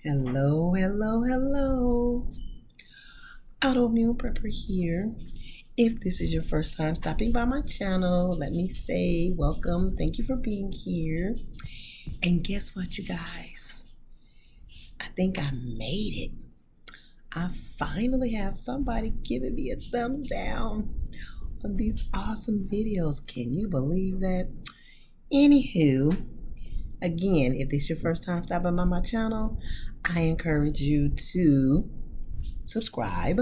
Hello, hello, hello. Autoimmune Prepper here. If this is your first time stopping by my channel, let me say welcome. Thank you for being here. And guess what, you guys? I think I made it. I finally have somebody giving me a thumbs down on these awesome videos. Can you believe that? Anywho, again, if this is your first time stopping by my channel, I encourage you to subscribe,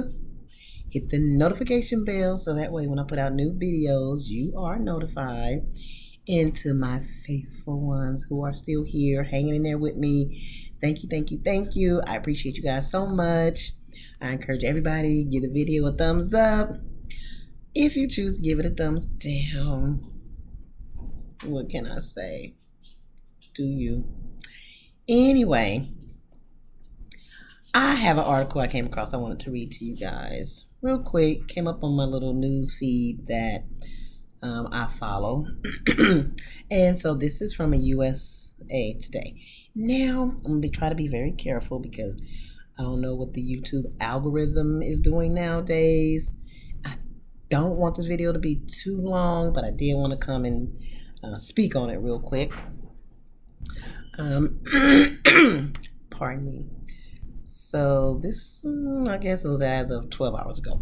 hit the notification bell so that way when I put out new videos, you are notified. And to my faithful ones who are still here, hanging in there with me, thank you, thank you, thank you. I appreciate you guys so much. I encourage everybody to give the video a thumbs up. If you choose to give it a thumbs down, what can I say? Do you? Anyway, I have an article I came across I wanted to read to you guys real quick. Came up on my little news feed that I follow. And so this is from a USA Today. Now, I'm going to try to be very careful because I don't know what the YouTube algorithm is doing nowadays. I don't want this video to be too long, but I did want to come and speak on it real quick. Pardon me. So this, I guess it was as of 12 hours ago.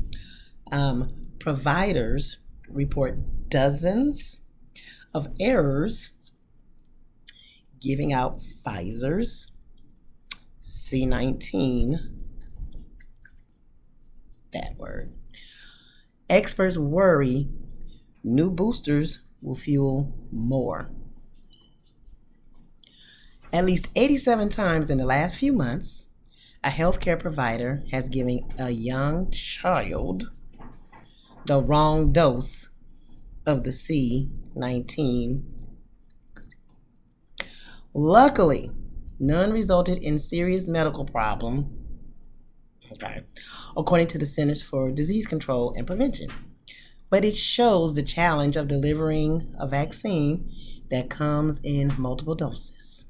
Providers report dozens of errors giving out Pfizer's C19, that word. Experts worry new boosters will fuel more. At least 87 times in the last few months, a healthcare provider has given a young child the wrong dose of the C19. Luckily, none resulted in serious medical problem, according to the Centers for Disease Control and Prevention. But it shows the challenge of delivering a vaccine that comes in multiple doses.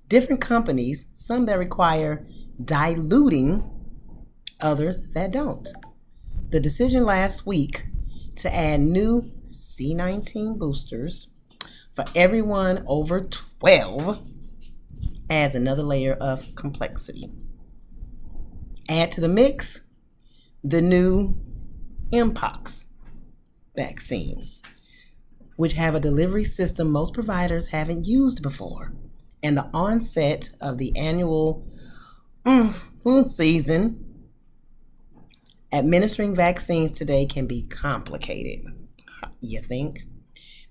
Different companies, some that require diluting, others that don't. The decision last week to add new C19 boosters for everyone over 12 adds another layer of complexity. Add to the mix the new Mpox vaccines, which have a delivery system most providers haven't used before, and the onset of the annual flu season. Administering vaccines today can be complicated, you think?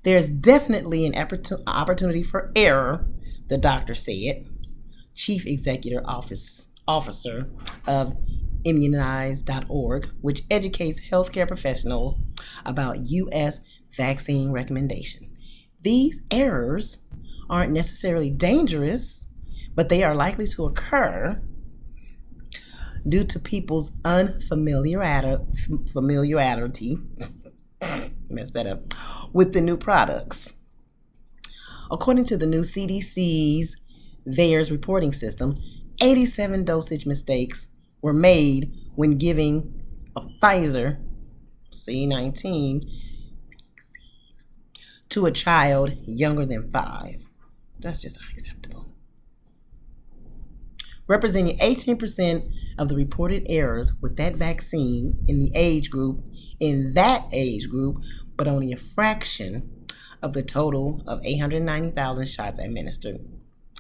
There's definitely an opportunity for error, the doctor said. Chief Executive Officer of Immunize.org, which educates healthcare professionals about U.S. vaccine recommendation. These errors aren't necessarily dangerous, but they are likely to occur due to people's unfamiliarity with the new products. According to the new CDC's VAERS reporting system, 87 dosage mistakes were made when giving a Pfizer C19 to a child younger than 5. That's just unacceptable. Representing 18% of the reported errors with that vaccine in that age group, but only a fraction of the total of 890,000 shots administered.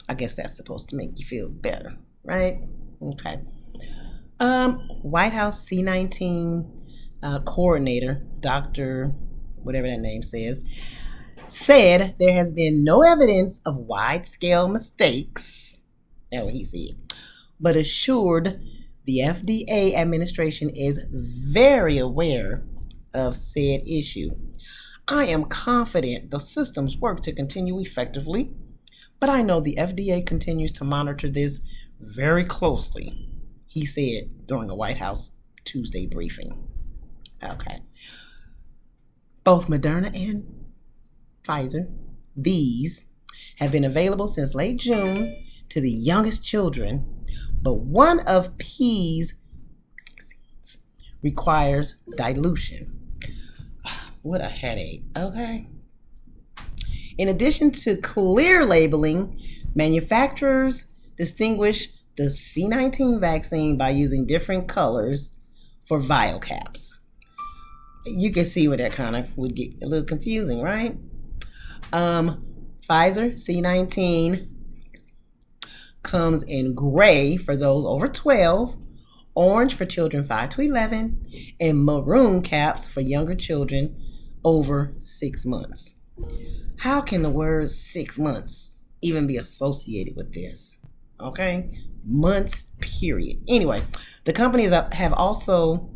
I guess that's supposed to make you feel better, right? Okay. White House C19 coordinator, Dr. whatever that name said there has been no evidence of wide-scale mistakes. That's what he said. But assured the FDA administration is very aware of said issue. I am confident the systems work to continue effectively, but I know the FDA continues to monitor this very closely, he said during a White House Tuesday briefing. Okay. Both Moderna and Pfizer, these have been available since late June to the youngest children but one of P's requires dilution. What a headache, okay? In addition to clear labeling, manufacturers distinguish the C19 vaccine by using different colors for vial caps. You can see where that kind of would get a little confusing, right? Pfizer C19 comes in gray for those over 12, orange for children 5 to 11, and maroon caps for younger children over 6 months. How can the word 6 months even be associated with this? Okay, months, period. Anyway, the companies have also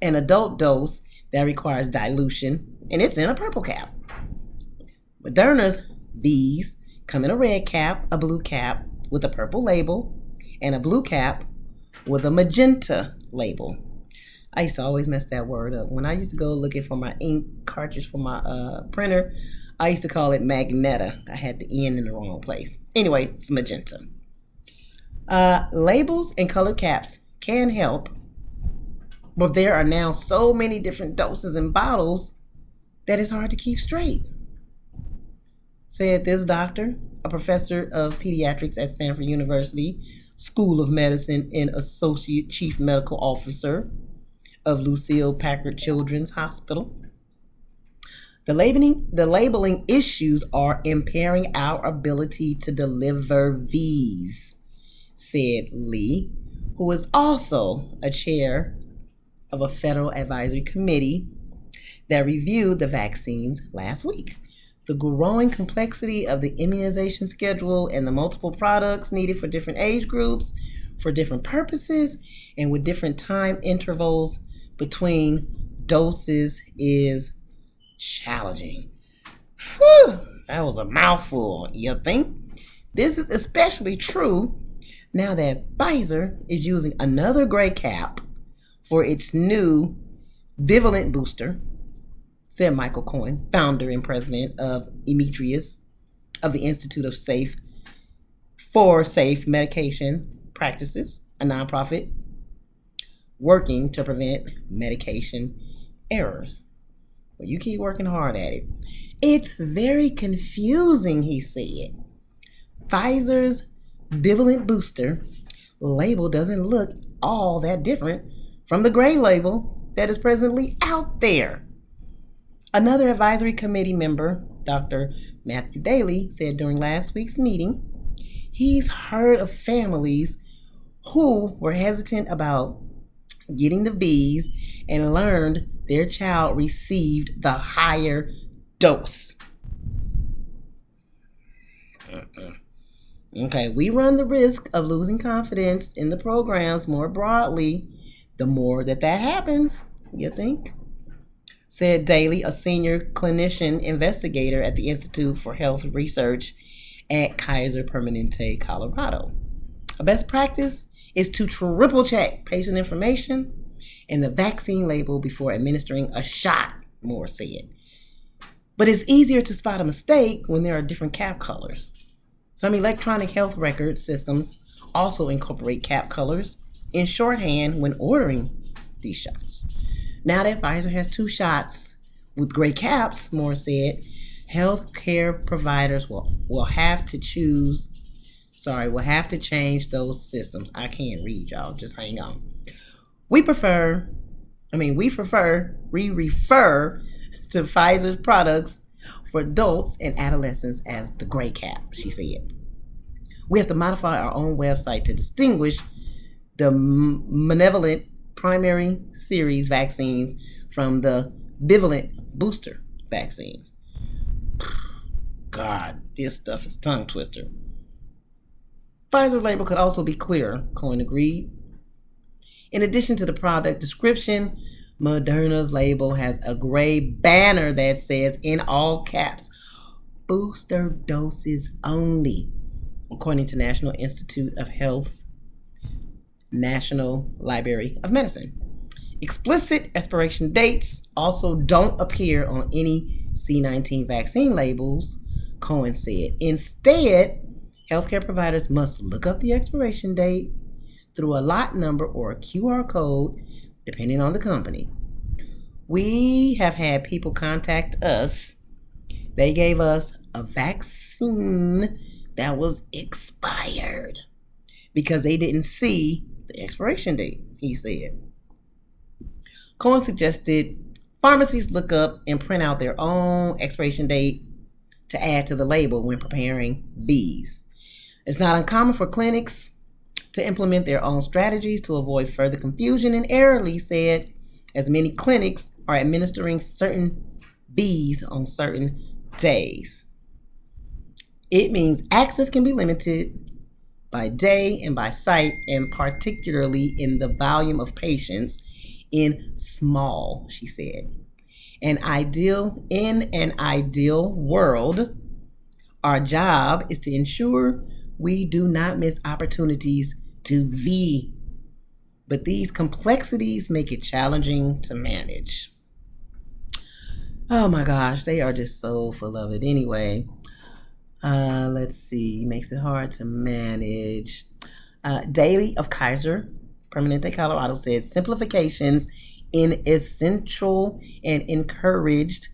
an adult dose that requires dilution, and it's in a purple cap. Moderna's B's come in a red cap, a blue cap with a purple label, and a blue cap with a magenta label. I used to always mess that word up. When I used to go looking for my ink cartridge for my printer, I used to call it Magneta. I had the N in the wrong place. Anyway, it's magenta. Labels and color caps can help, but there are now so many different doses and bottles that it's hard to keep straight. Said this doctor, a professor of pediatrics at Stanford University School of Medicine and associate chief medical officer of Lucille Packard Children's Hospital. The labeling issues are impairing our ability to deliver these, said Lee, who is also a chair of a federal advisory committee that reviewed the vaccines last week. The growing complexity of the immunization schedule and the multiple products needed for different age groups, for different purposes, and with different time intervals between doses is challenging. Whew, that was a mouthful, you think? This is especially true now that Pfizer is using another gray cap for its new bivalent booster, said Michael Cohen, founder and president of Emetrius of the Institute of Safe Medication Practices, a nonprofit working to prevent medication errors. Well, you keep working hard at it. It's very confusing, he said. Pfizer's bivalent booster label doesn't look all that different from the gray label that is presently out there. Another advisory committee member, Dr. Matthew Daly, said during last week's meeting, he's heard of families who were hesitant about getting the V's and learned their child received the higher dose. Okay, we run the risk of losing confidence in the programs more broadly the more that happens, you think? Said Daly, a senior clinician investigator at the Institute for Health Research at Kaiser Permanente, Colorado. A best practice is to triple check patient information and the vaccine label before administering a shot, Moore said. But it's easier to spot a mistake when there are different cap colors. Some electronic health record systems also incorporate cap colors in shorthand when ordering these shots. Now that Pfizer has 2 shots with gray caps, Moore said, healthcare providers will have to change those systems. I can't read, y'all. Just hang on. We refer to Pfizer's products for adults and adolescents as the gray cap, she said. We have to modify our own website to distinguish the monovalent primary series vaccines from the bivalent booster vaccines. God, this stuff is tongue twister. Pfizer's label could also be clearer, Cohen agreed. In addition to the product description, Moderna's label has a gray banner that says in all caps, booster doses only, according to National Institute of Health's National Library of Medicine. Explicit expiration dates also don't appear on any C19 vaccine labels, Cohen said. Instead, Healthcare providers must look up the expiration date through a lot number or a QR code, depending on the company. We have had people contact us. They gave us a vaccine that was expired because they didn't see the expiration date, he said. Cohen suggested pharmacies look up and print out their own expiration date to add to the label when preparing these. It's not uncommon for clinics to implement their own strategies to avoid further confusion and error, Lee said, as many clinics are administering certain Bs on certain days. It means access can be limited by day and by site, and particularly in the volume of patients in small, she said. In an ideal world, our job is to ensure we do not miss opportunities to V, but these complexities make it challenging to manage. Oh my gosh, they are just so full of it. Anyway, let's see. Makes it hard to manage. Daily of Kaiser Permanente, Colorado said simplifications in essential and encouraged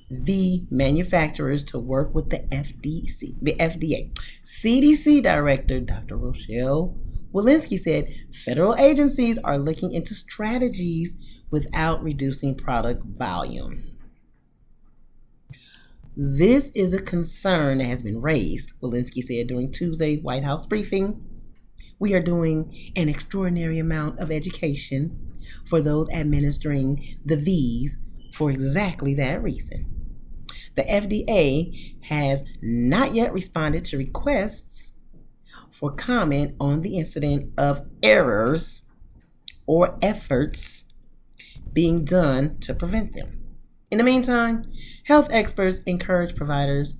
the manufacturers to work with the FDA. CDC Director Dr. Rochelle Walensky said federal agencies are looking into strategies without reducing product volume. This is a concern that has been raised, Walensky said during Tuesday's White House briefing. We are doing an extraordinary amount of education for those administering the Vs for exactly that reason. The FDA has not yet responded to requests for comment on the incident of errors or efforts being done to prevent them. In the meantime, health experts encourage providers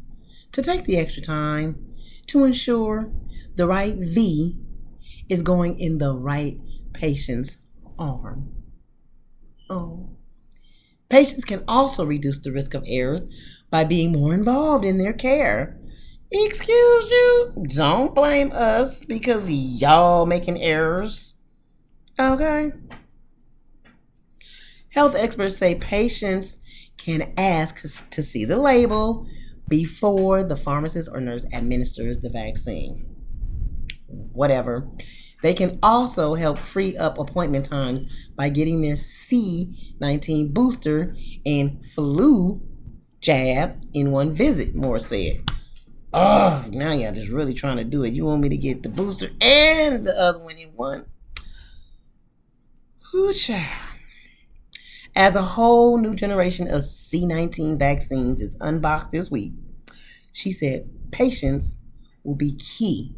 to take the extra time to ensure the right V is going in the right patient's arm. Patients can also reduce the risk of errors by being more involved in their care. Excuse you? Don't blame us because y'all making errors. Okay? Health experts say patients can ask to see the label before the pharmacist or nurse administers the vaccine. Whatever. They can also help free up appointment times by getting their C-19 booster and flu jab in one visit, Moore said. Oh, now y'all just really trying to do it. You want me to get the booster and the other one in one? Whoo, child. As a whole new generation of C-19 vaccines is unboxed this week, she said patience will be key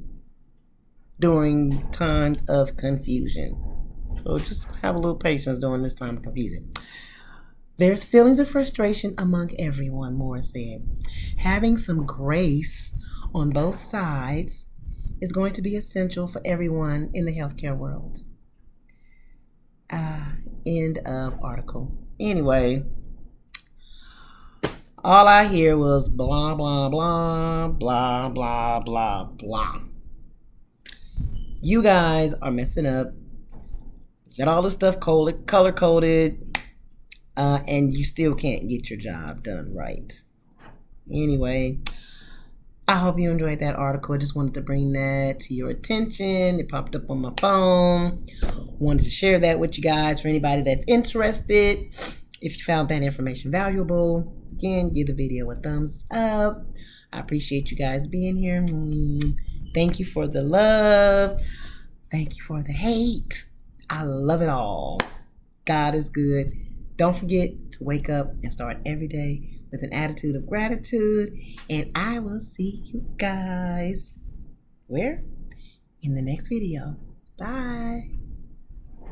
during times of confusion. So just have a little patience during this time of confusion. There's feelings of frustration among everyone, Moore said. Having some grace on both sides is going to be essential for everyone in the healthcare world. End of article. Anyway, all I hear was blah, blah, blah, blah, blah, blah, blah. You guys are messing up. Got all this stuff color-coded, and you still can't get your job done right. Anyway, I hope you enjoyed that article. I just wanted to bring that to your attention. It popped up on my phone. Wanted to share that with you guys for anybody that's interested. If you found that information valuable, again, give the video a thumbs up. I appreciate you guys being here. Thank you for the love. Thank you for the hate. I love it all. God is good. Don't forget to wake up and start every day with an attitude of gratitude. And I will see you guys where? In the next video. Bye.